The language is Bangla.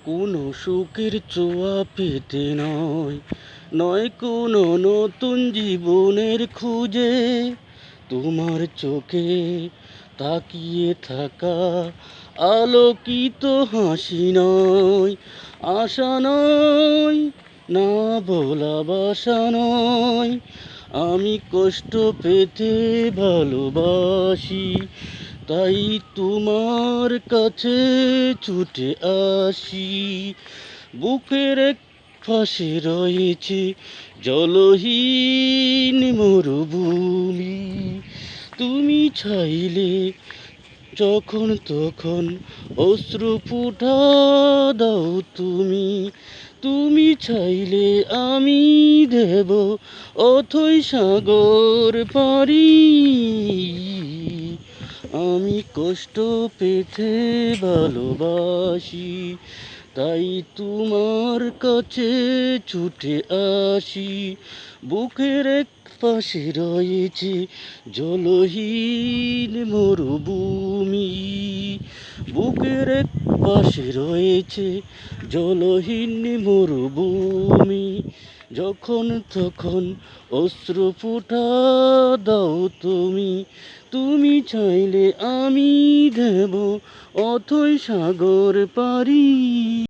কোনো সুখের ছোঁয়া পেতে নয়, নয় কোনো নতুন জীবনের খুঁজে। তোমার চোখে তাকিয়ে থাকা আলোকিত হাসি নয়, আশা নয়, না বলা বাসা নয়। আমি কষ্ট পেতে ভালোবাসি, তাই তোমার কাছে ছুটে আসি। বুকের এক পাশে রয়েছে জলহীন মরুভূমি, তুমি চাইলে যখন তখন অশ্রু ফুটা দাও তুমি। তুমি চাইলে আমি দেব অথই সাগর পাড়ি। আমি কষ্ট পেতে ভালোবাসি, তাই তোমার কাছে ছুটে আসি। বুকের এক পাশে রয়েছে জলহীন মরুভূমি, বুকের এক পাশে রয়েছে জলহীন মরুভূমি। যখন তখন অশ্রু ফুটা দাও তুমি। তুমি চাইলে আমি দেব অথই সাগর পাড়ি।